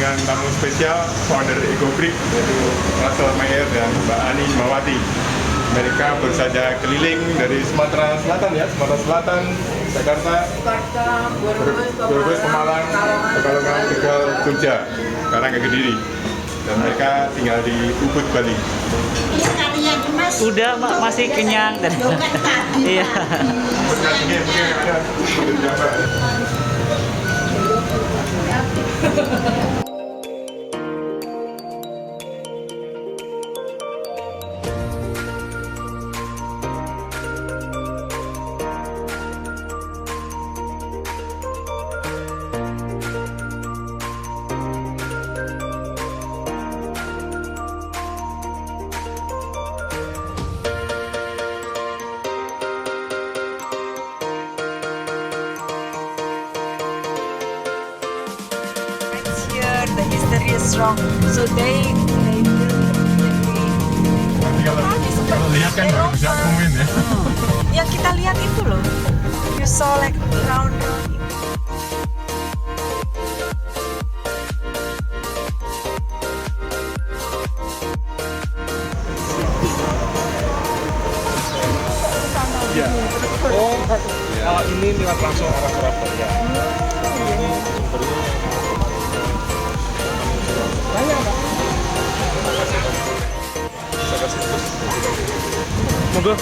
dengan tamu spesial founder EcoBrick yaitu Russell Mayer dan Mbak Ani Himawati. Mereka baru saja keliling dari Sumatera Selatan ya, Sumatera Selatan, Jakarta, Brebes, Pemalang, Pekalongan, Tegal, Jogja, sekarang ke Kediri. Dan mereka tinggal di Ubud, Bali. Udah masih kenyang dan iya. Mungkin ada the history is strong. So they kalau lihat kan nggak bisa komen ya. Yang kita lihat itu loh, you saw like round. Ya. Oh, ini lewat langsung arah Surabaya. Ini sumbernya banyak, Pak. Bisa kasih terus. Monggo.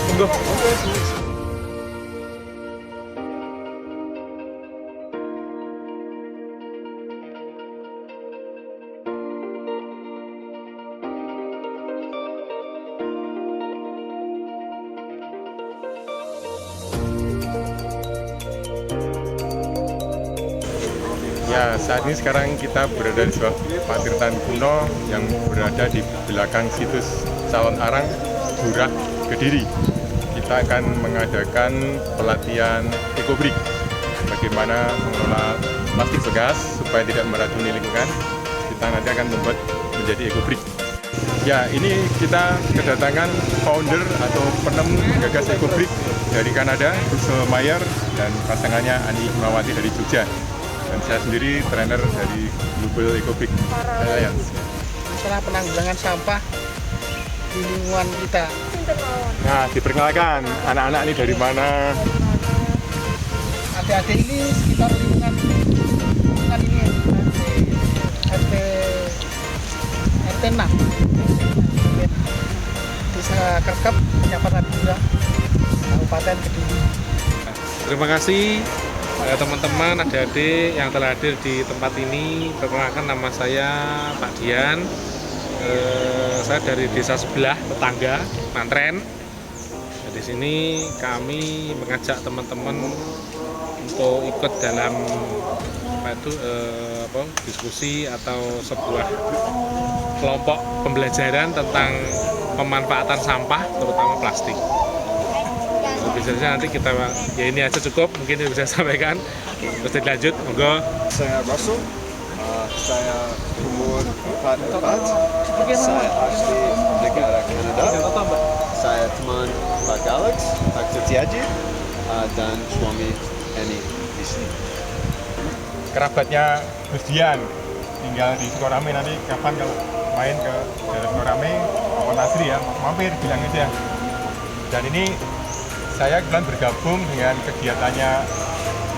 Ya, saat ini sekarang kita berada di sebuah patirtan kuno yang berada di belakang situs Calon Arang, Burah, Kediri. Kita akan mengadakan pelatihan EcoBrick, bagaimana mengelola plastik bekas supaya tidak meracuni lingkungan. Kita nanti akan membuat menjadi EcoBrick. Ya, ini kita kedatangan founder atau penemu gagas EcoBrick dari Kanada, Russell Mayer, dan pasangannya Ani Himawati dari Jogja. Dan saya sendiri trainer dari Global EcoBrick Alliance. Masalah penanggulangan sampah di lingkungan kita. Nah, diperkenalkan anak-anak ini dari mana? Adik-adik ini sekitar lingkungan ini RT 6 Desa Kerkep, Kecamatan Burah, Kabupaten Kediri. Terima kasih teman-teman, adik-adik yang telah hadir di tempat ini. Perkenalkan, nama saya Pak Dian. Saya dari desa sebelah, tetangga, Mantren. Di sini kami mengajak teman-teman untuk ikut dalam diskusi atau sebuah kelompok pembelajaran tentang pemanfaatan sampah, terutama plastik. Biasanya nanti kita, ya ini aja cukup, mungkin bisa sampaikan, terus dilanjut, monggo. Saya Russell, saya umur 44, saya asli negara Kanada, saya teman Pak Alex, Pak Setiaji, dan suami Eni di sini. Kerabatnya Gus Dian, tinggal di Sukorame. Nanti kapan kalau main ke daerah Sukorame, Pak Nasri ya, mampir, bilang aja. Dan ini saya kebetulan bergabung dengan kegiatannya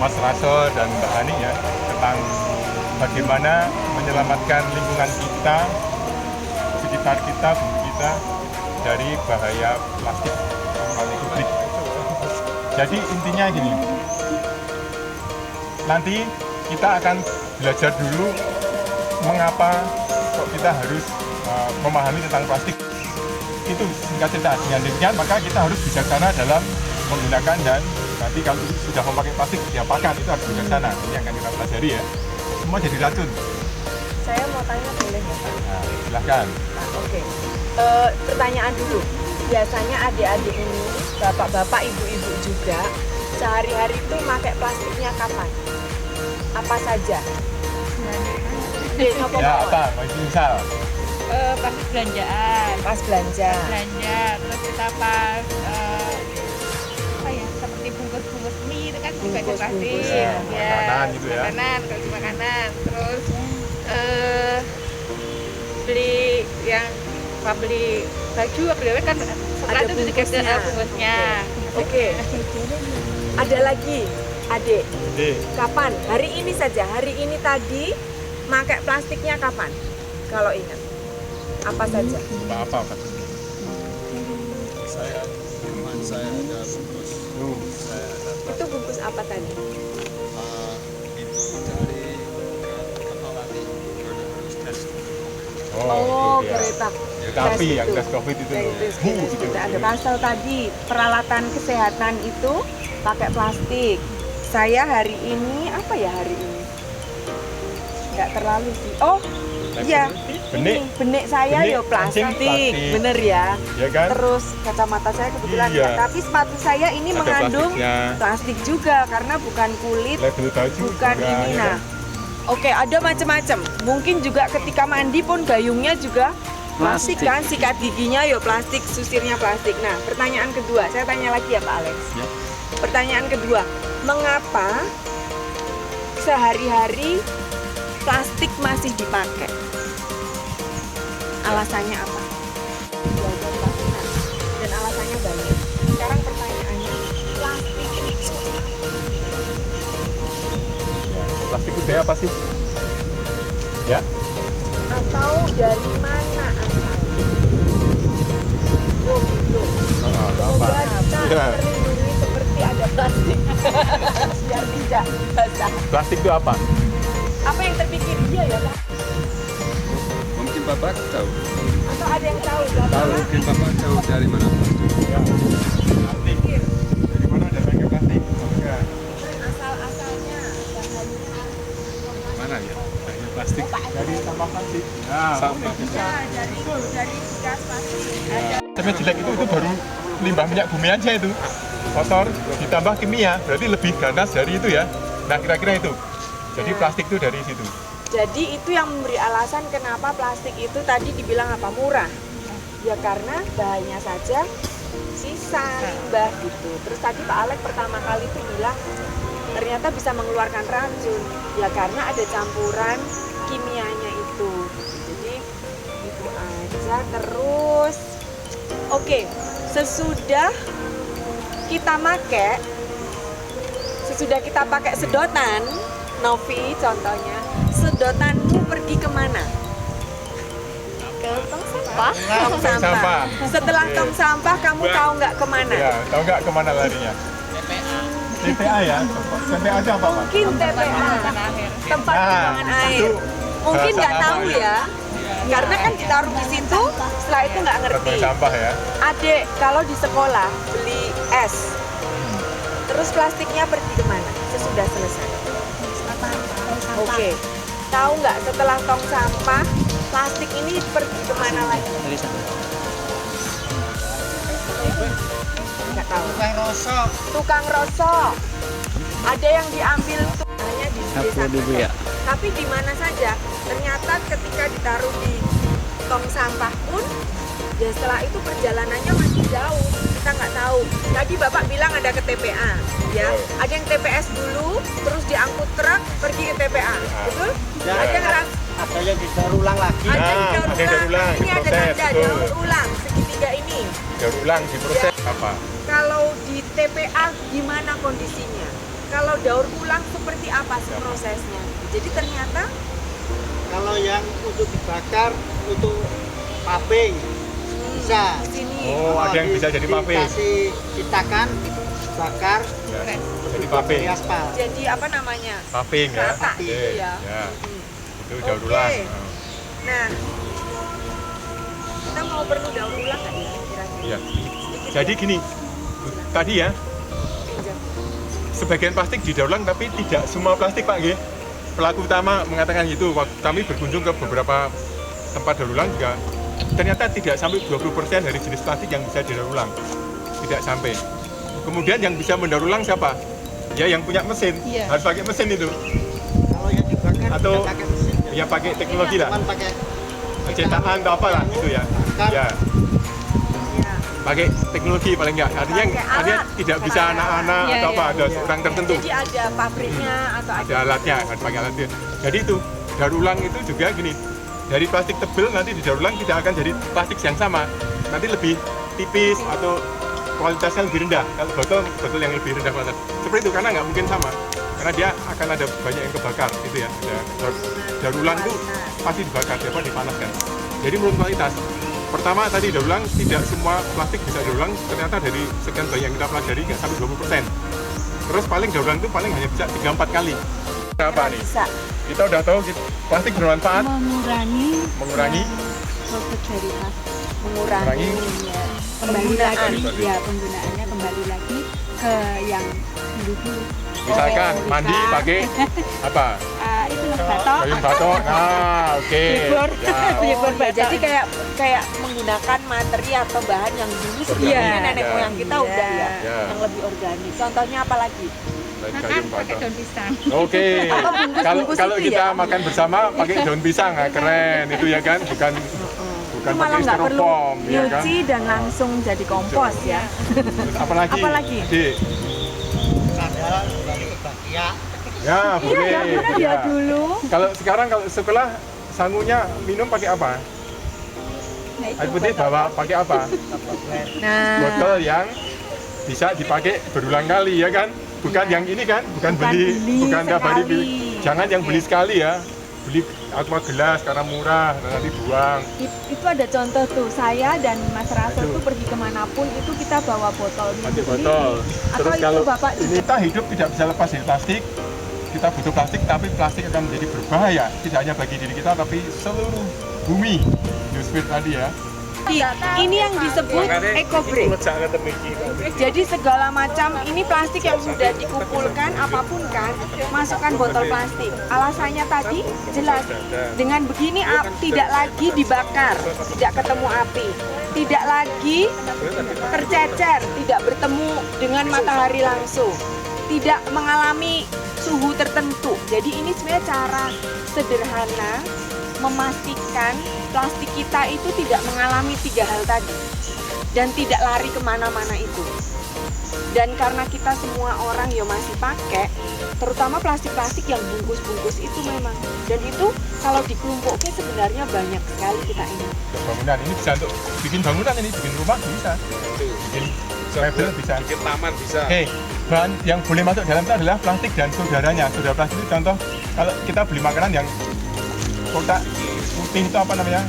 Mas Russell dan Mbak Ani ya, tentang bagaimana menyelamatkan lingkungan kita, sekitar kita, bumi kita dari bahaya plastik EcoBrick. Jadi intinya gini, nanti kita akan belajar dulu mengapa kok kita harus memahami tentang plastik. Itu singkat cerita, dengan demikian maka kita harus bijaksana dalam menggunakan, dan nanti kalau sudah memakai plastik diapakan, itu harus bijaksana. Ini yang akan kita pelajari ya. Semua jadi racun. Saya mau tanya, boleh nggak Pak? Nah, silahkan. Oke. Pertanyaan dulu. Biasanya adik-adik ini, bapak-bapak, ibu-ibu juga, sehari-hari itu pakai plastiknya kapan? Apa saja? Ya apa? Misal. Pas belanjaan, Pas belanja. terus kita pas seperti bungkus-bungkus mie itu kan juga ada plastik, ya, makanan gitu ya. makanan, kalau makanan, terus Beli yang beli baju, beli kan setelah Ada itu dikasih bungkusnya. bungkusnya. Oke. Ada lagi, Adek. Dek, Kapan? Hari ini saja. Hari ini tadi pakai plastiknya kapan? Kalau ingat. Apa saja? apa Pak? Teman saya ada bungkus. Saya dapat Itu bungkus apa tadi? itu dari kapal api karena harus tes. Oh, itu dia. kereta. Tapi Tes yang itu. tes COVID itu. Ya, itu Bu, gitu. gitu. Ada pasal tadi peralatan kesehatan itu pakai plastik. Saya hari ini apa ya hari ini? Nggak terlalu sih. Oh, iya. Benik. Ini benik saya Benik, ya plastik. kancing plastik. Bener ya. Ya kan? Terus kacamata saya kebetulan Iya. enggak, tapi sepatu saya ini Ada mengandung plastiknya. plastik juga karena bukan kulit, Label baju bukan juga, ini. ya Nah, kan? oke, ada macam-macam. Mungkin juga ketika mandi pun gayungnya juga plastik kan, sikat giginya ya plastik, susirnya plastik. Nah, pertanyaan kedua, saya tanya lagi ya Pak Alex. Ya. Pertanyaan kedua, mengapa sehari-hari plastik masih dipakai? Alasannya apa? Jawaban pastikan. Dan alasannya banyak. Sekarang pertanyaannya, plastik itu Plastik budaya apa sih? Ya, atau dari mana asalnya? Oh gitu. apa? Semoga kita Ya. terlindungi seperti ada plastik. Biar tidak basah. Plastik itu apa? Apa yang terpikir dia ya Pak? Mungkin Bapak tahu. Atau ada yang tahu? Bapak? Tahu mungkin Bapak tahu dari mana? Ya. Plastik. Dari mana ada pakai plastik? Enggak. Asal-asalnya bahannya. Mana ya? Banyak plastik. Dari sampah plastik. Nah, Sampah. Ya, dari bekas plastik. Ada Sampai jelek itu baru limbah minyak bumi aja itu. Kotor ditambah kimia, berarti lebih ganas dari itu ya. Nah, kira-kira itu. Jadi plastik itu dari situ. Jadi itu yang memberi alasan kenapa plastik itu tadi dibilang apa murah. Ya karena bahannya saja sisa limbah gitu. Terus tadi Pak Alek pertama kali itu bilang ternyata bisa mengeluarkan racun. Ya karena ada campuran kimianya itu. Jadi itu aja terus. Oke, sesudah kita pakai sedotan, Novi contohnya, sedotanmu pergi kemana? Ke tong sampah. Tong sampah. Setelah Oke. tong sampah, kamu tahu nggak kemana? Ya, tahu nggak kemana larinya? TPA ya? TPA aja apa Pak? Mungkin TPA, tempat Nah, pembuangan air. itu Mungkin bahasa nggak tahu apa ya, karena kan ditaruh di situ, setelah itu nggak ngerti. Terbuang sampah ya? Adek, kalau di sekolah beli es, terus plastiknya pergi kemana? Sesudah selesai. Oke, tahu nggak setelah tong sampah, plastik ini pergi kemana lagi? Nggak tahu. Tukang rosok. Ada yang diambil tuh hanya di desa. Tapi di mana saja? Ternyata ketika ditaruh di tong sampah pun, ya setelah itu perjalanannya masih jauh. Kita nggak tahu. Tadi Bapak bilang ada ke TPA, ya. Ada yang TPS dulu, terus diangkut truk pergi ke TPA, betul? Ada yang Ada yang didaur ulang lagi. ada Nah, yang ada yang daur ulang, Ini ada diproses, tanda betul. daur ulang segitiga ini. Daur ulang, diproses apa? Kalau di TPA gimana kondisinya? Kalau daur ulang seperti apa sih prosesnya? Jadi ternyata Kalau yang untuk dibakar untuk paving bisa. di sini Oh, ada yang bisa jadi paving. Dikasih citakan, bakar, Ya, jadi jadi paving. aspal. jadi apa namanya? Paving ya? Rata Oke, gitu ya. Itu daur Oke. ulang. Nah, kita mau perlu daur ulang nggak ya kira-kira? Ya. Sedikit Jadi ya, gini, tadi ya, pinjam. sebagian plastik didaur ulang tapi tidak semua plastik Pak G. Pelaku utama mengatakan gitu. Waktu kami berkunjung ke beberapa tempat daur ulang juga ternyata tidak sampai 20% dari jenis plastik yang bisa didaur ulang. Tidak sampai. Kemudian yang bisa mendaur ulang siapa? Ya yang punya mesin. Iya. Harus pakai mesin itu. Kalau yang dibakar Atau tidak pakai mesin. yang pakai teknologi lah. Cuman pakai Cetakan atau apalah gitu ya. Ya, Ya. pakai teknologi paling enggak. Artinya Pakai alat. artinya tidak bisa Pakai anak-anak Iya, atau apa, iya. ada orang tertentu. Jadi ada pabriknya atau Ada alatnya, harus pakai alatnya. Jadi itu daur ulang itu juga gini, dari plastik tebel nanti di daur ulang tidak akan jadi plastik yang sama, nanti lebih tipis atau kualitasnya lebih rendah. Kalau botol yang lebih rendah kualitas seperti itu, karena nggak mungkin sama, karena dia akan ada banyak yang kebakar gitu ya. Daur ulang itu pasti dibakar, dipanaskan. Jadi menurut kualitas, pertama tadi daur ulang, tidak semua plastik bisa daur ulang. Ternyata dari sekian banyak yang kita pelajari nggak sampai 20%. Terus paling daur ulang itu paling hanya bisa 3-4 kali. Apa nih? Bisa. Kita udah tahu plastik bermanfaat, mengurangi produk dari plastik. Mengurangi Ya, penggunaan. penggunaannya kembali lagi ke yang dulu. misalkan mandi pakai apa? Itu loh batok. Gayung batok. Nah, oke. Bibur. Ya. Bibur batok. Jadi kayak menggunakan materi atau bahan yang dulu sebelumnya Iya. nenek moyang kita udah ya, Ya. yang lebih organik. Contohnya apa lagi? Selain Makan gayung pakai batok. daun pisang. Oke. bungkus-bungkus Kalau itu kita ya? makan bersama pakai daun pisang, nah, keren itu ya kan, bukan Itu malah pakai nggak perlu styrofoam ya kan. nyuci dan langsung jadi kompos ya. Terus apalagi? Apalagi? Dik? Sandal kembali ke bakia. Ya, boleh. Iya, ya benar ya dulu. Kalau sekarang kalau sekolah sangunya minum pakai apa? Nah, itu Air putih bawa pakai apa? Nah, Botol yang bisa dipakai berulang kali ya kan? Bukan yang ini kan? Bukan beli tiap hari beli. Jangan yang beli sekali ya. Beli aqua gelas karena murah, nanti buang. itu ada contoh tuh, saya dan Mas Rasul tuh pergi kemanapun itu kita bawa botol minum Pakai sendiri. botol. Atau Terus itu kalau Bapak ini kita hidup tidak bisa lepas dari plastik. Kita butuh plastik, tapi plastik akan menjadi berbahaya. Tidak hanya bagi diri kita, tapi seluruh bumi. Newsfeed tadi ya. ini yang disebut eco break. Jadi segala macam ini plastik yang sudah dikumpulkan apapun kan, masukkan botol plastik. Alasannya tadi jelas. Dengan begini tidak lagi dibakar, tidak ketemu api, tidak lagi tercecer, tidak bertemu dengan matahari langsung, tidak mengalami suhu tertentu. Jadi ini sebenarnya cara sederhana memastikan plastik kita itu tidak mengalami 3 hal tadi dan tidak lari kemana-mana itu. Dan karena kita semua orang ya masih pakai, terutama plastik-plastik yang bungkus-bungkus itu memang, dan itu kalau dikelompoknya sebenarnya banyak sekali kita ini. Bangunan ini bisa untuk bikin bangunan, ini bikin rumah bisa, bikin mebel bisa. Bikin taman bisa. Oke, bahan yang boleh masuk dalam itu adalah plastik dan saudaranya. Saudara plastik itu contoh kalau kita beli makanan yang kotak putih itu apa namanya?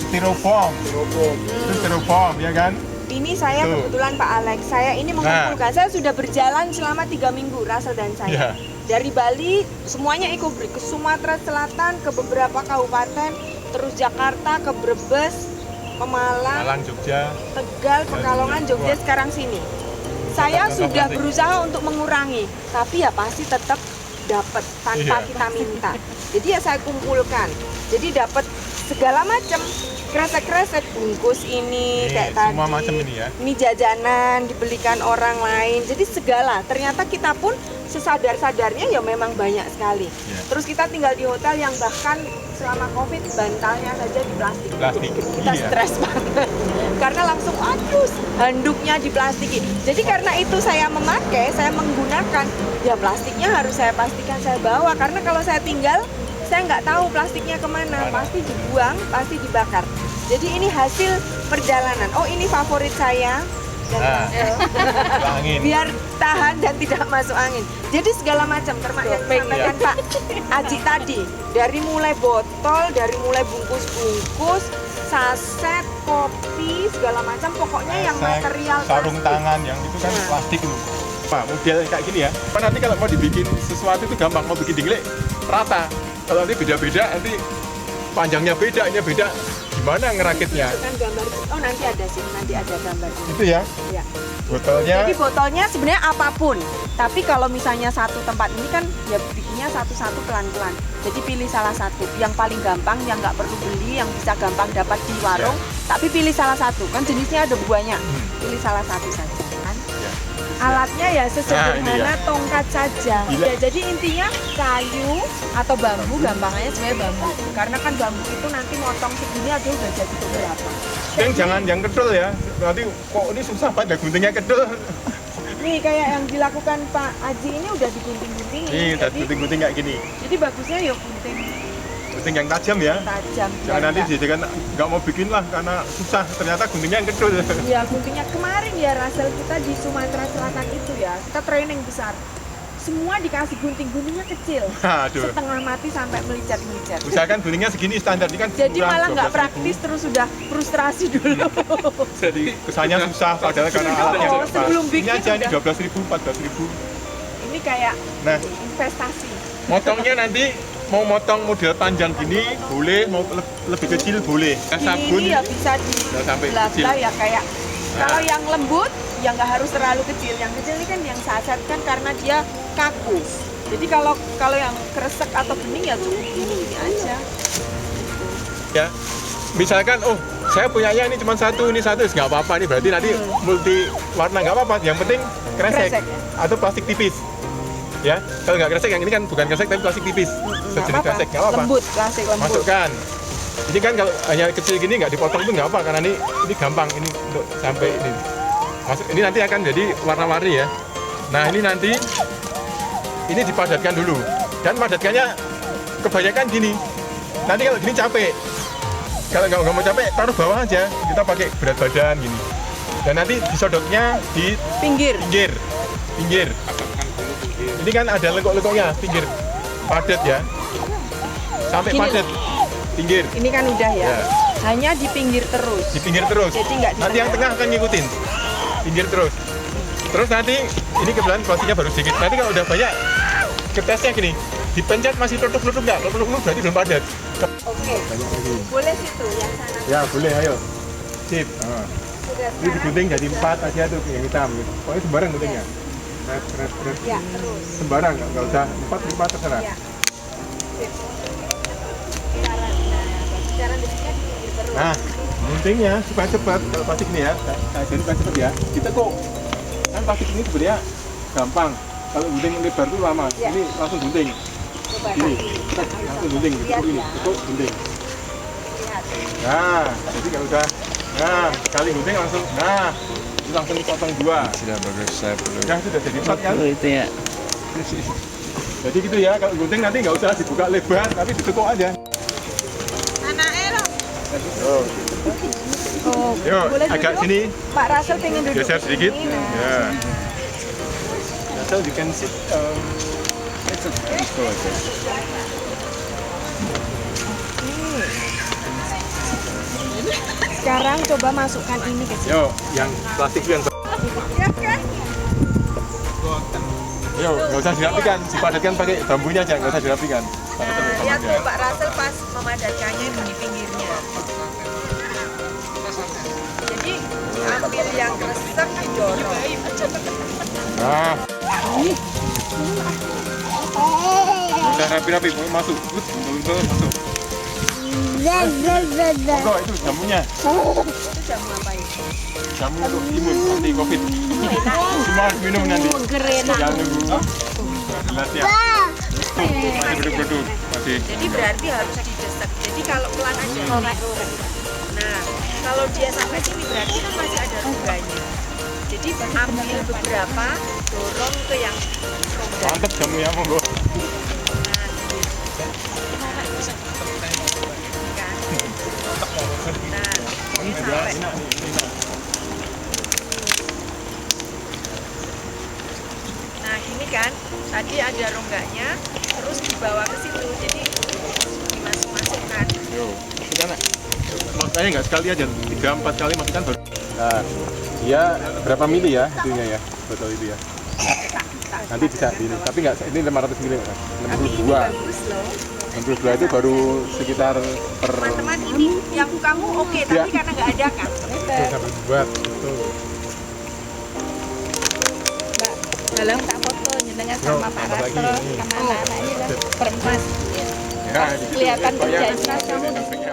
Styrofoam. Itu styrofoam ya kan? Ini saya Tuh. kebetulan Pak Alex, saya ini mengumpulkan, saya sudah berjalan selama 3 minggu, Rasul dan saya. Iya. Dari Bali, semuanya ekobrik, ke Sumatera Selatan, ke beberapa kabupaten, terus Jakarta, ke Brebes, Pemalang, Malang, Jogja. Tegal, Pekalongan, Jogja, sekarang sini. Saya Contoh sudah plastik. berusaha untuk mengurangi, tapi ya pasti tetap dapat tanpa Iya. kita minta. Jadi ya saya kumpulkan. Jadi dapat segala macam kresek-kresek bungkus ini kayak tadi. Semua macam ini ya. Ini jajanan dibelikan orang lain. Jadi segala. Ternyata kita pun sesadar-sadarnya ya memang banyak sekali. Iya. Terus kita tinggal di hotel yang bahkan selama Covid bantalnya saja di plastik. Plastik. Kita Iya. stres banget. Karena langsung aduh handuknya diplastiki. Jadi karena itu saya memakai, saya menggunakan, ya plastiknya harus saya pastikan saya bawa. Karena kalau saya tinggal, saya nggak tahu plastiknya kemana. Pasti dibuang, pasti dibakar. Jadi ini hasil perjalanan. Oh ini favorit saya. Dan Nah. Angin. biar tahan dan tidak masuk angin. Jadi segala macam termasuk yang disampaikan Pak Aji tadi, dari mulai botol, dari mulai bungkus-bungkus, saset, kopi, segala macam, pokoknya yang Sek, material sarung plastik. tangan yang itu kan Nah. plastik itu. Pak, model kayak gini ya. Pak nanti kalau mau dibikin sesuatu itu gampang, mau bikin dinglek rata. Kalau nanti beda-beda, nanti panjangnya beda, ini beda. Gimana ngerakitnya? Kan gambar, oh nanti ada sih, nanti ada gambar. Itu ya, Ya. botolnya. Jadi botolnya sebenarnya apapun. Tapi kalau misalnya satu tempat ini kan ya bikinnya satu-satu pelan-pelan. Jadi pilih salah satu. Yang paling gampang, yang nggak perlu beli, yang bisa gampang dapat di warung. Tapi pilih salah satu. Kan jenisnya ada banyak. Pilih salah satu saja kan. Ya. Alatnya ya sesederhana Nah, tongkat saja. Gila. Ya, jadi intinya kayu atau bambu, gampangnya sebenarnya bambu. Karena kan bambu itu nanti motong segini aja udah jadi beberapa. Yang jangan yang kedul ya. Nanti kok ini susah pada guntingnya kedul. Nih kayak yang dilakukan Pak Aji ini udah digunting-gunting. Nih, udah gunting-gunting kayak gini. Jadi bagusnya ya gunting gunting yang tajam ya. tajam. Jangan nanti dijadikan nggak mau bikin lah karena susah. Ternyata guntingnya yang kecil. Ya guntingnya kemarin ya Rasel kita di Sumatera Selatan itu ya, kita training besar. Semua dikasih gunting-guntingnya kecil. Aduh. Setengah mati sampai melicat-melicat. Usahakan guntingnya segini standar ini kan. Jadi kurang malah nggak 12.000. praktis terus sudah frustrasi dulu. Jadi kesannya susah padahal karena alatnya Oh, cepat. sebelum Ini bikin aja ini udah. 12.000, 14.000. Ini kayak Nah, investasi. motongnya nanti mau motong model panjang gini boleh, mau lebih kecil boleh. Ini ya bisa Nggak sampai dibelah kecil. ya kayak Nah. kalau yang lembut ya nggak harus terlalu kecil. Yang kecil ini kan yang saset kan karena dia kaku. Jadi kalau yang kresek atau bening ya cukup ini aja. Ya. Misalkan saya punyanya ini cuma satu, ini satu, nggak apa-apa. Ini berarti nanti multi warna nggak apa-apa. Yang penting kresek Kresek, ya. atau plastik tipis. Ya, kalau nggak kresek yang ini kan bukan kresek tapi plastik tipis. Sejenis kresek nggak apa-apa. Lembut, plastik lembut. Masukkan. Ini kan kalau hanya kecil gini nggak dipotong itu nggak apa karena ini gampang ini untuk sampai ini. Masuk ini nanti akan jadi warna-warni ya. Nah ini nanti ini dipadatkan dulu dan padatkannya kebanyakan gini. Nanti kalau gini capek. Kalau nggak mau capek taruh bawah aja. Kita pakai berat badan gini. Dan nanti disodotnya di Pinggir. pinggir. Ini kan ada lekuk-lekuknya pinggir padat ya. Sampai Gini. padat pinggir. Ini kan udah ya. Ya. Hanya di pinggir terus. Di pinggir terus. Jadi nggak di Nanti yang tengah. tengah akan ngikutin. Pinggir terus. Terus nanti ini kebetulan plastiknya baru sedikit. Nanti kalau udah banyak kertasnya gini, dipencet masih tutup-tutup nggak? Tutup-tutup berarti belum padat. Oke. Boleh situ yang sana. Ya boleh, ayo. Sip. Nah. Sudah Ini sekarang. digunting jadi 4 aja tuh yang hitam. Pokoknya sembarang guntingnya. Red. Ya, terus. Sembarang, nggak usah 4 terserah. Ya. Sip. Cara desiknya di pinggir terus. Nah, guntingnya supaya cepat. Kalau plastik ini ya, jadi supaya cepat ya. Kita kok kan plastik ini sebenarnya gampang. Kalau gunting lebar itu lama. Ya. Ini langsung gunting. Coba Ini, kasih. langsung gunting. Lihat Ini, ya. itu gunting. Lihat. Nah, jadi nggak usah. Nah, sekali gunting langsung. Nah, itu langsung potong 2. Sudah bagus, saya perlu. Ya sudah jadi 4 kan. itu ya. Jadi gitu ya, kalau gunting nanti nggak usah dibuka lebar, tapi ditekuk aja. Yo, Oh, yo, boleh agak duduk? sini, Pak Rasel pengen duduk geser di sedikit. sini, nah. Ya. So you can sit. It's a Sekarang coba masukkan ini ke sini. Yo, yang plastik itu yang. Yo, nggak usah dirapikan, dipadatkan pakai bambunya aja, nggak usah dirapikan. Padatkan pakai Lihat bambunya. tuh Pak Rasel pas memadatkannya itu di pinggirnya. Jadi ambil yang kresek didorong. Nah. Udah rapi-rapi, mau masuk. Betul, masuk. Monggo, itu jamunya. Itu jamu apa itu? Jamu untuk imun, anti covid. Semua harus minum nanti. Jangan nunggu. Gelas ya. Masih beduk-beduk. Masih. Jadi berarti harus didesak. Jadi kalau pelan aja. Nah, kalau dia sampai sini berarti kan masih ada rongganya. Jadi ambil beberapa, dorong ke yang rongga. Mantep jamunya, monggo. Nah, ini sampai. Nah, gini kan, tadi ada rongganya, terus dibawa ke situ, jadi dimasuk-masukkan. Yo, masukkan nak. Makanya nggak sekali aja, 3-4 kali masukkan baru. Nah, dia berapa mili ya itunya ya, botol itu ya. Nanti bisa ini, tapi nggak, ini 500 mili, Tapi ini 62. bagus loh. 62 itu baru sekitar per. Teman-teman ini yang kamu oke, tapi Ya. karena nggak ada kan. Sampai buat itu. Dalam tak foto nyenengnya Yo, sama Pak tambah lagi Rasto ini. sama anak-anaknya lah perempuan. Ya, gitu. Kelihatan Banyak. kerjaan kamu di sini.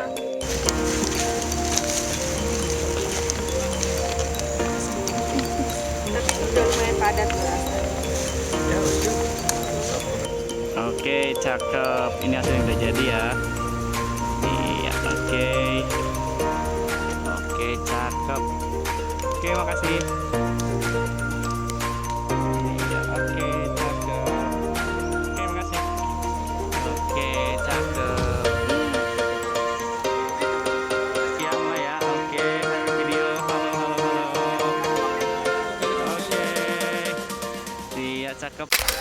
Tapi udah lumayan padat loh rasanya. Oke, cakep. Ini hasil yang udah jadi ya. Iya, oke. Oke, cakep. Oke, makasih. Iya, oke, cakep. Oke, makasih. Oke, cakep. cakep.